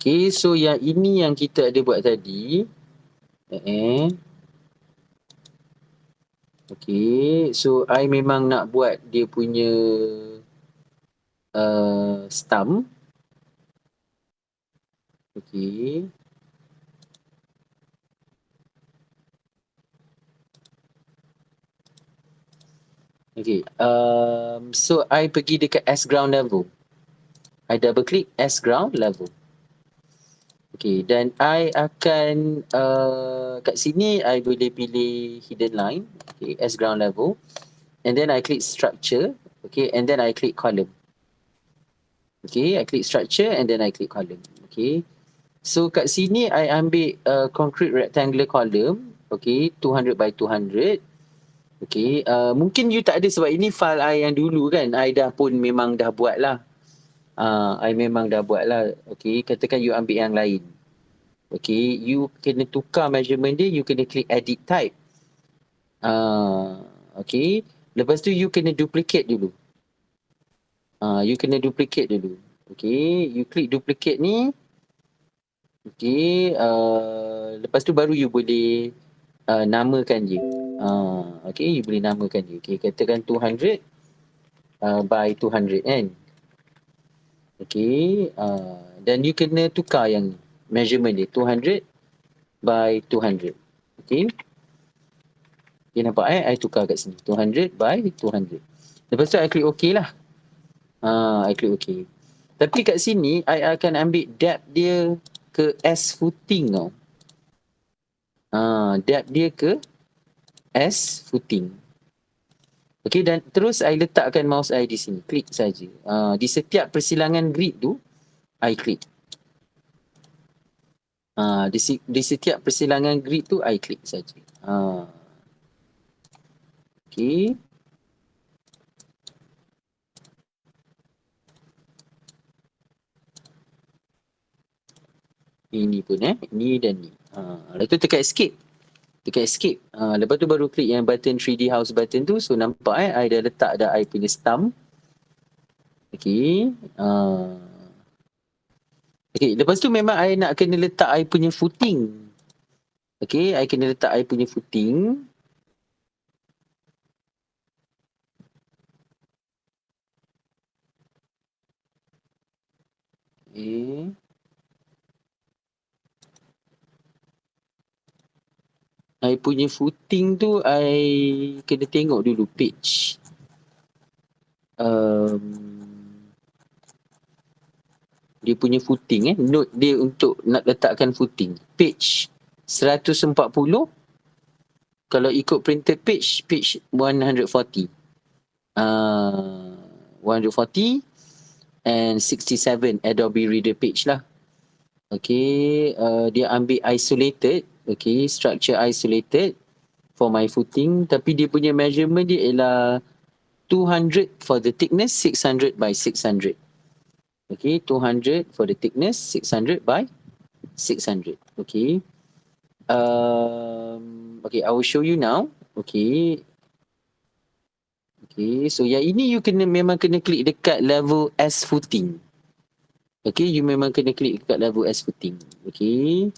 Okay, so yang ini yang kita ada buat tadi. Okay, so I memang nak buat dia punya stump. Okay. Okay, so I pergi dekat S ground level. I double click S ground level. Okay, dan I akan kat sini I boleh pilih hidden line. Okay, S ground level. And then I click structure. Okay, and then I click column. Okay, I click structure and then I click column. Okay, so kat sini I ambil concrete rectangular column. Okay, 200 by 200. Okay, mungkin you tak ada sebab ini file I yang dulu kan. I dah pun memang dah buat lah. I memang dah buat lah. Okay, katakan you ambil yang lain. Okay, you kena tukar measurement dia, you kena klik edit type. Okay, lepas tu you kena duplicate dulu. You kena duplicate dulu. Okay, you klik duplicate ni. Okay, lepas tu baru you boleh namakan dia. Okay, you boleh namakan dia. Okay, katakan 200 by 200 kan. Okay, dan you kena tukar yang measurement dia 200 by 200. Okay. Okay, nampak I tukar kat sini. 200 by 200. Lepas tu I klik OK lah. I klik OK. Tapi kat sini, I akan ambil depth dia ke S footing tau. Depth dia ke S footing. Okay, dan terus I letakkan mouse I di sini. Klik saja. Di setiap persilangan grid tu, I klik. Di setiap persilangan grid tu, I klik saja. Okay. Ini pun ni dan ni. Lepas tu tekan escape. Tekan escape. Lepas tu baru klik yang button 3D house button tu. So nampak I dah letak dah I punya stump. Okay. Okay, lepas tu memang I nak kena letak I punya footing. Okay, I kena letak I punya footing. Okay. I punya footing tu I kena tengok dulu page. Dia punya footing note dia untuk nak letakkan footing. Page 140. Kalau ikut printed page 140. 140 and 67 Adobe Reader page lah. Okay, dia ambil isolated. Okay, structure isolated for my footing. Tapi dia punya measurement dia ialah 200 for the thickness, 600 by 600. Okay, 200 for the thickness, 600 by 600. Okay. Okay, I will show you now. Okay. Okay, so yang ini you memang kena klik dekat level S footing. Okay, you memang kena klik dekat level S footing. Okay.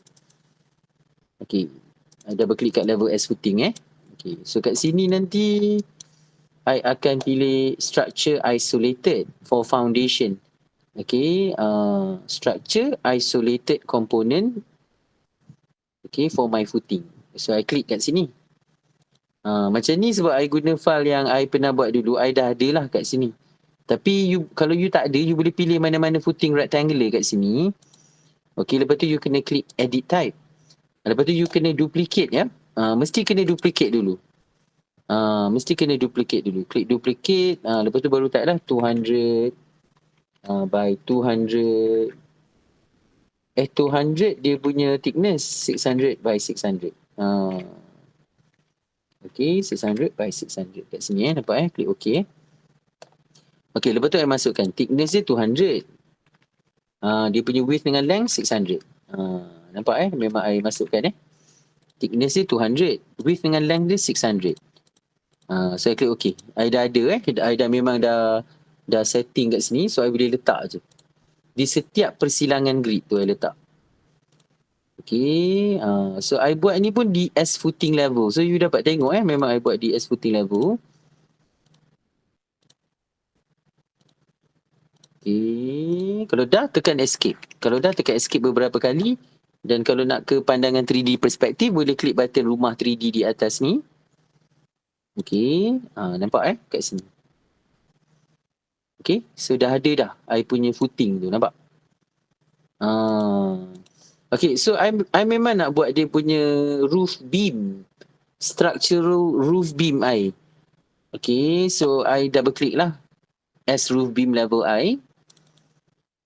Okay, double klik kat level S footing Okay, so kat sini nanti I akan pilih structure isolated for foundation. Okay, structure isolated component. Okay, for my footing. So I klik kat sini. Macam ni sebab I guna file yang I pernah buat dulu. I dah ada lah kat sini. Tapi kalau you tak ada, you boleh pilih mana-mana footing rectangular kat sini. Okay, lepas tu you kena klik edit type. Lepas tu you kena duplicate mesti kena duplicate dulu. Mesti kena duplicate dulu. Klik duplicate. Lepas tu baru type lah 200 by 200. 200 dia punya thickness 600 by 600. Okay, 600 by 600 kat sini nampak klik OK. Okay, lepas tu I masukkan thickness dia 200. Dia punya width dengan length 600. Nampak memang I masukkan thickness dia 200, width dengan length dia 600. So I klik OK. I dah ada I dah memang dah setting kat sini, so I boleh letak je. Di setiap persilangan grid tu I letak. Okay. So I buat ni pun di S footing level. So you dapat tengok memang I buat di S footing level. Okay. Kalau dah tekan escape. Kalau dah tekan escape beberapa kali. Dan kalau nak ke pandangan 3D perspektif boleh klik button rumah 3D di atas ni. Okay. Nampak kat sini. Okay. So dah ada dah I punya footing tu. Nampak? Okay. So I memang nak buat dia punya roof beam. Structural roof beam I. Okay. So I double click lah. As roof beam level I.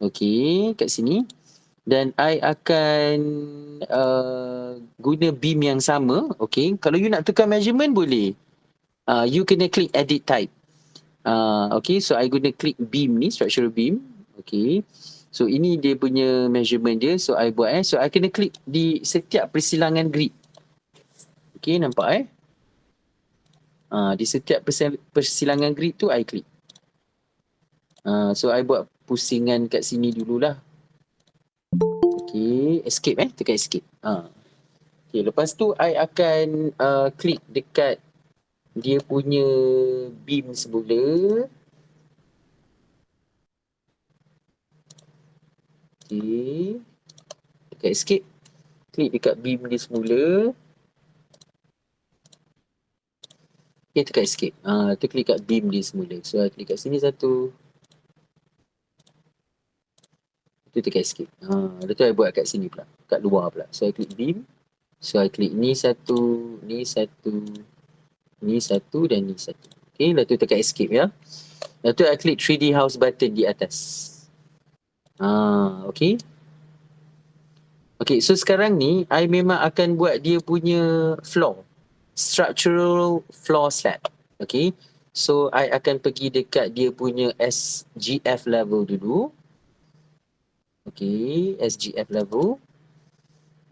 Okay. Kat sini. Dan I akan guna beam yang sama. Okay. Kalau you nak tukar measurement boleh. You kena klik edit type. Okay. So I guna klik beam ni. Structural beam. Okay. So ini dia punya measurement dia. So I buat So I kena klik di setiap persilangan grid. Okay. Nampak di setiap persilangan grid tu I klik. So I buat pusingan kat sini dululah. Okay, escape tekan escape. Okay, lepas tu I akan klik dekat dia punya beam semula. Okay, tekan escape. Klik dekat beam dia semula. Okay, tekan escape. Tu klik kat beam dia semula. So I klik kat sini satu. Tu tekan escape. Lepas tu I buat kat sini pula. Kat luar pula. So I klik beam. So I klik ni satu, ni satu, ni satu dan ni satu. Okay, lepas tu tekan escape ya. Lepas tu I klik 3D house button di atas. Okay. Okay, so sekarang ni I memang akan buat dia punya floor. Structural floor slab. Okay. So I akan pergi dekat dia punya SGF level dulu. Okay, SGF level.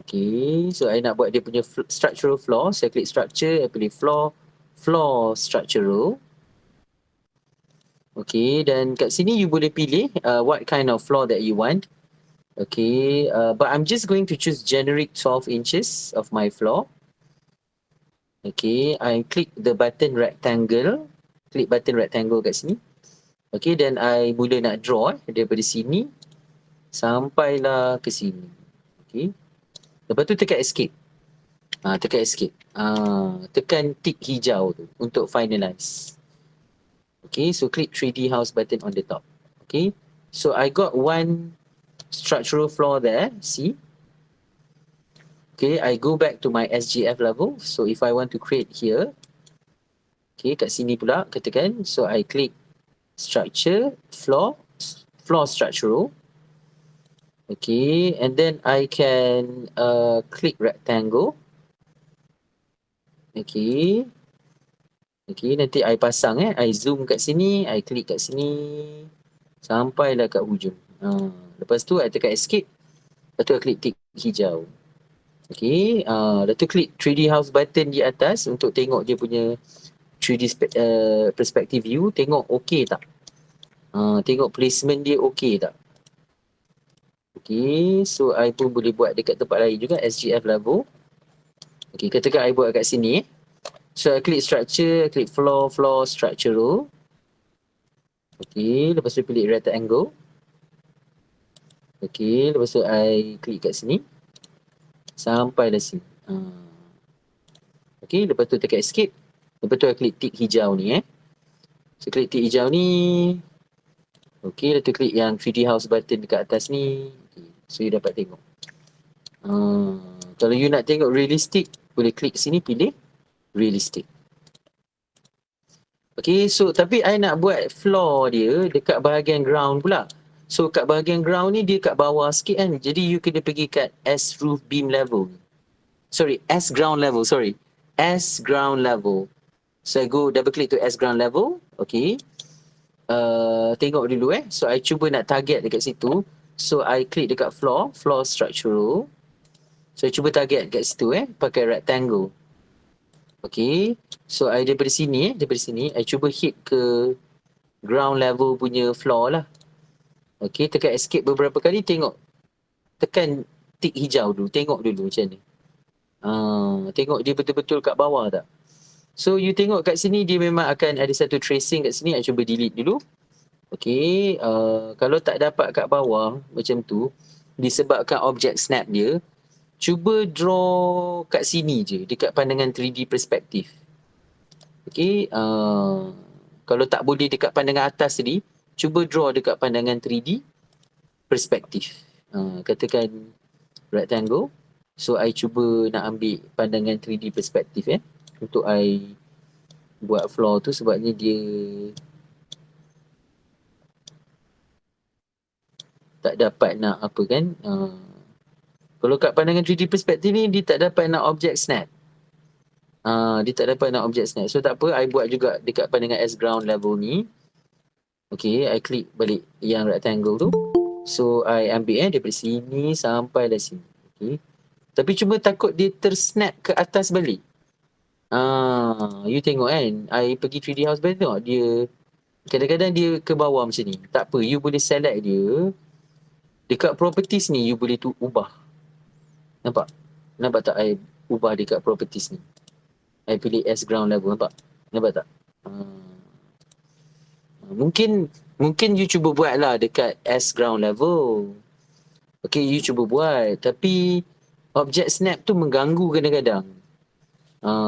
Okay, so I nak buat dia punya structural floor. Saya klik structure, I pilih floor. Floor structural. Okay, dan kat sini you boleh pilih what kind of floor that you want. Okay, but I'm just going to choose generic 12 inches of my floor. Okay, I click the button rectangle. Klik button rectangle kat sini. Okay, dan I mula nak draw daripada sini sampailah ke sini. Okay. Lepas tu tekan escape. Tekan escape. Tekan tick hijau tu untuk finalize. Okay, so click 3D house button on the top. Okay, so I got one structural floor there. See? Okay, I go back to my SGF level. So if I want to create here, okay, kat sini pula katakan. So I click structure, floor structural. Okay, and then I can click rectangle. Okay. Okay, nanti I pasang I zoom kat sini, I klik kat sini sampailah kat hujung. Lepas tu I tekan escape. Lepas tu I klik tick hijau. Okay, lepas tu klik 3D house button di atas untuk tengok dia punya 3D perspective view, tengok okay tak. Tengok placement dia okay tak. Okay, so I pun boleh buat dekat tempat lain juga, SGF level. Okay, katakan I buat kat sini. So I klik structure, I klik floor structural. Okay, lepas tu pilih rectangle. Okay, lepas tu I klik kat sini. Sampailah sini. Okay, lepas tu tekan escape. Lepas tu I klik tick hijau ni So klik tick hijau ni. Okay, lepas tu klik yang 3D house button dekat atas ni. Okay, so you dapat tengok. Kalau you nak tengok realistic, boleh klik sini pilih realistic. Okay, so tapi I nak buat floor dia dekat bahagian ground pula. So kat bahagian ground ni dia kat bawah sikit kan. Jadi you kena pergi kat S roof beam level. Sorry, S ground level, sorry. S ground level. So I go double click to S ground level. Okay. Tengok dulu So I cuba nak target dekat situ. So I click dekat floor structural. So I cuba target dekat situ pakai rectangle. Okay. So I daripada sini I cuba hit ke ground level punya floor lah. Okay, tekan escape beberapa kali, tengok. Tekan tik hijau dulu, tengok dulu macam mana. Tengok dia betul-betul kat bawah tak. So you tengok kat sini dia memang akan ada satu tracing kat sini. I cuba delete dulu. Okay, kalau tak dapat kat bawah macam tu, disebabkan objek snap dia, cuba draw kat sini je, dekat pandangan 3D perspektif. Okay, kalau tak boleh dekat pandangan atas tadi, cuba draw dekat pandangan 3D perspektif. Katakan rectangle. So I cuba nak ambil pandangan 3D perspektif untuk I buat floor tu, sebabnya dia tak dapat nak apa kan. Kalau kat pandangan 3D perspektif ni, dia tak dapat nak objek snap. Dia tak dapat nak objek snap. So tak apa, I buat juga dekat pandangan S ground level ni. Okay, I klik balik yang rectangle tu. So I ambil daripada sini sampai dah sini. Okay. Tapi cuma takut dia tersnap ke atas balik. You tengok kan, I pergi 3D house band tengok dia kadang-kadang dia ke bawah macam ni. Tak apa, you boleh select dia. Dekat properties ni you boleh ubah. Nampak? Nampak tak I ubah dekat properties ni? I pilih S ground level, nampak? Nampak tak? Mungkin you cuba buat lah dekat S ground level. Okay, you cuba buat. Tapi objek snap tu mengganggu kadang-kadang.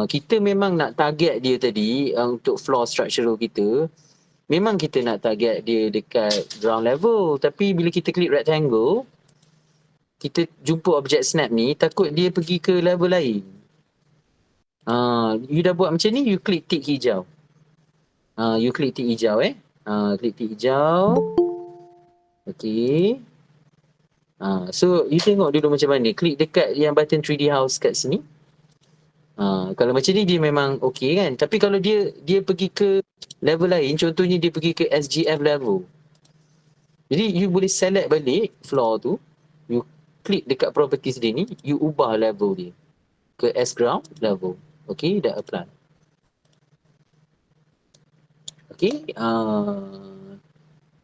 Kita memang nak target dia tadi untuk floor structural kita. Memang kita nak target dia dekat ground level. Tapi bila kita klik rectangle, kita jumpa objek snap ni, takut dia pergi ke level lain. You dah buat macam ni, you klik tik hijau. You klik tik hijau klik tik hijau. Okay. So you tengok dulu macam mana. Klik dekat yang button 3D house kat sini. Kalau macam ni dia memang okay kan. Tapi kalau dia pergi ke level lain, contohnya dia pergi ke SGF level. Jadi you boleh select balik floor tu. You klik dekat properties dia ni, you ubah level dia ke S ground level. Okay, dah apply. Okay.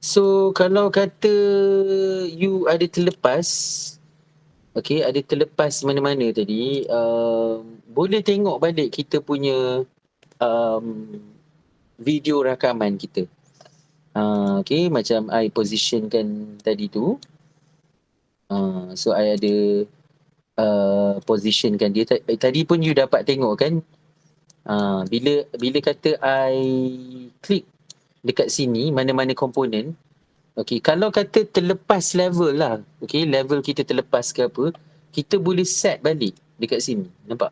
So kalau kata you ada terlepas, okay, ada terlepas mana-mana tadi, boleh tengok balik kita punya video rakaman kita. Okay, macam I positionkan tadi tu. So I ada positionkan dia. Tadi pun you dapat tengok kan, bila kata I klik dekat sini mana-mana komponen. Okay, kalau kata terlepas level lah, okay, level kita terlepas ke apa, kita boleh set balik dekat sini. Nampak?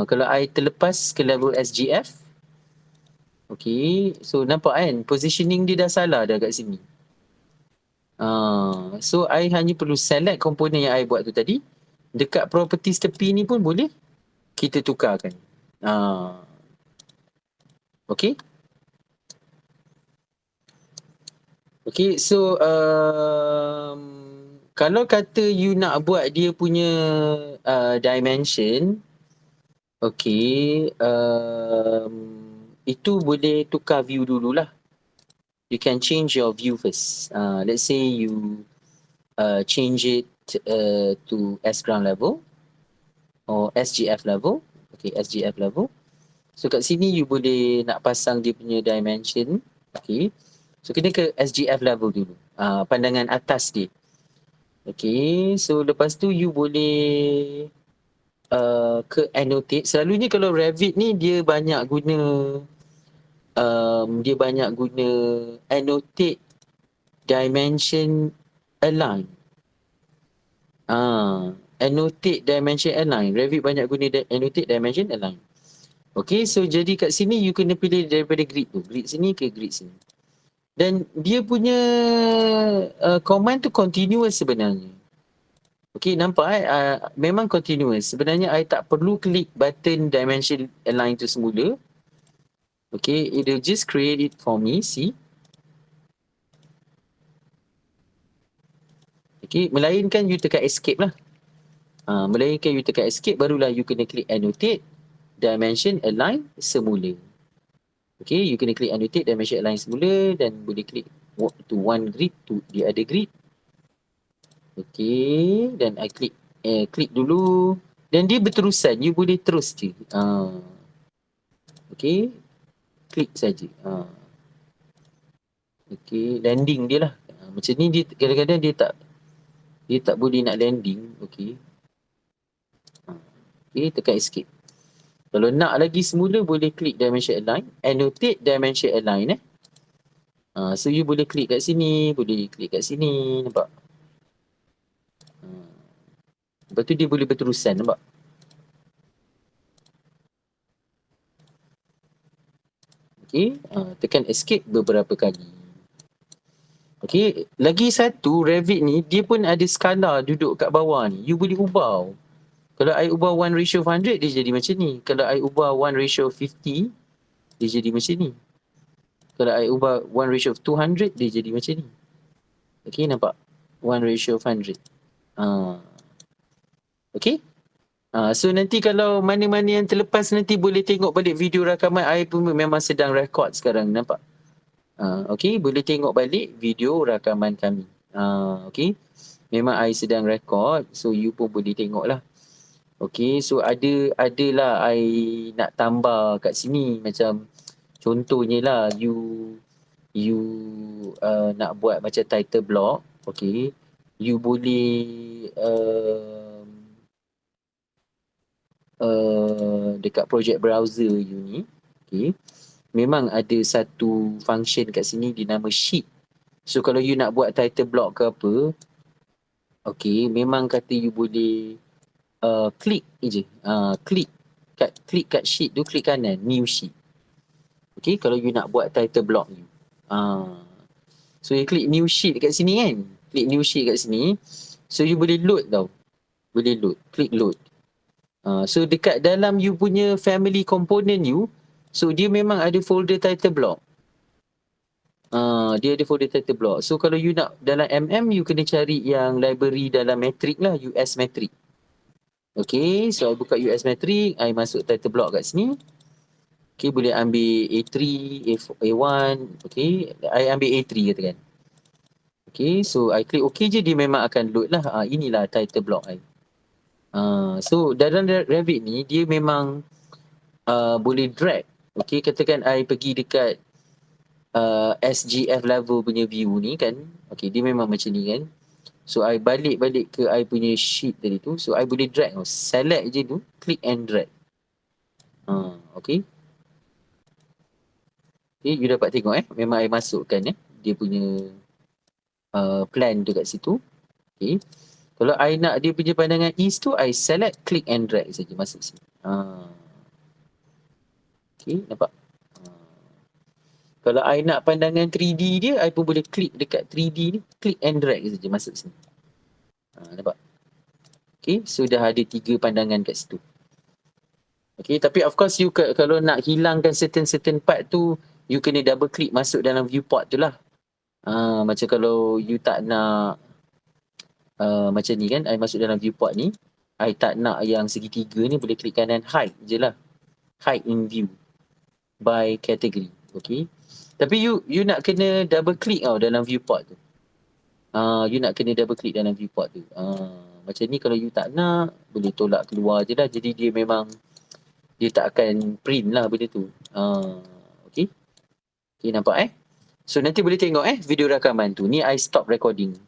Kalau I terlepas ke level SGF, okay, so nampak kan, positioning dia dah salah dah kat sini. So I hanya perlu select komponen yang I buat tu tadi. Dekat properties tepi ni pun boleh kita tukarkan. Okay. Okay, so kalau kata you nak buat dia punya dimension, okay, itu boleh tukar view dululah. You can change your view first. Let's say you change it to S ground level or SGF level. Okay, SGF level. So kat sini you boleh nak pasang dia punya dimension. Okay. So kena ke SGF level dulu. Pandangan atas dia. Okay. So lepas tu you boleh ke annotate. Selalunya kalau Revit ni dia banyak guna annotate dimension align. Annotate dimension align. Revit banyak guna annotate dimension align. Okay, so jadi kat sini you kena pilih daripada grid tu. Grid sini ke grid sini. Dan dia punya command tu continuous sebenarnya. Okay, nampak memang continuous. Sebenarnya I tak perlu klik button dimension align tu semula. Okay, it will just create it for me, see. Okay, melainkan you tekan escape lah. Melainkan you tekan escape, barulah you kena klik annotate dimension align semula. Okay, you kena klik annotate dimension align semula dan boleh klik to one grid to the other grid. Okay, dan I klik dulu. Dan dia berterusan, you boleh terus je. Okay, klik saja. Okay, landing dia lah. Macam ni dia kadang-kadang dia tak boleh nak landing. Okay. Okay, tekan escape. Kalau nak lagi semula boleh klik dimension align, annotate dimension align so you boleh klik kat sini, boleh klik kat sini, nampak? Lepas tu dia boleh berterusan, nampak? Okay, tekan escape beberapa kali. Okay, lagi satu Revit ni dia pun ada skala duduk kat bawah ni, you boleh ubah. Kalau I ubah 1:100 dia jadi macam ni. Kalau I ubah 1:50 dia jadi macam ni. Kalau I ubah 1:200 dia jadi macam ni. Okay, nampak? 1:100. Okay. So nanti kalau mana-mana yang terlepas nanti boleh tengok balik video rakaman I pun memang sedang rekod sekarang, nampak? Okay, boleh tengok balik video rakaman kami. Okay. Memang I sedang rekod, so you pun boleh tengok lah. Okay, so adalah I nak tambah kat sini macam contohnya lah you nak buat macam title block. Okay, you boleh dekat project browser you ni. Okay, memang ada satu function kat sini dinama sheet. So kalau you nak buat title block ke apa, okay, memang kata you boleh klik je. Klik kat sheet tu, klik kanan, new sheet. Okay, kalau you nak buat title block you. So you klik new sheet kat sini kan. Klik new sheet kat sini. So you boleh load tau. Boleh load. Klik load. So dekat dalam you punya family component you, so dia memang ada folder title block. Dia ada folder title block. So kalau you nak dalam you kena cari yang library dalam metric lah, US metric. Okay, so I buka US metric, I masuk title block kat sini. Okay, boleh ambil A3, A1, okay. I ambil A3 katakan. Okay, so I klik okay je, dia memang akan load lah. Inilah title block I. So dalam Revit ni, dia memang boleh drag. Okay, katakan I pergi dekat SGF level punya view ni kan. Okay, dia memang macam ni kan. So I balik ke I punya sheet tadi tu. So I boleh drag. Select je tu, click and drag. Okay. Okay, you dapat tengok memang I masukkan dia punya plan tu kat situ. Okay. Kalau I nak dia punya pandangan east tu, I select, click and drag saja masuk sini. Okay, nampak? Kalau I nak pandangan 3D dia, I pun boleh klik dekat 3D ni, click and drag saja masuk sini. Nampak? Okay, so dah ada 3 pandangan kat situ. Okay, tapi of course you kalau nak hilangkan certain part tu, you kena double click masuk dalam viewport tu lah. Macam kalau you tak nak macam ni kan, I masuk dalam viewport ni, I tak nak yang segitiga ni, boleh klik kanan hide je lah. Hide in view by category. Okay. Tapi you nak kena double click dalam viewport tu. You nak kena double click dalam viewport tu. Macam ni kalau you tak nak, boleh tolak keluar je lah. Jadi dia memang dia tak akan print lah benda tu. Okay. Okay, nampak So nanti boleh tengok video rakaman tu. Ni I stop recording.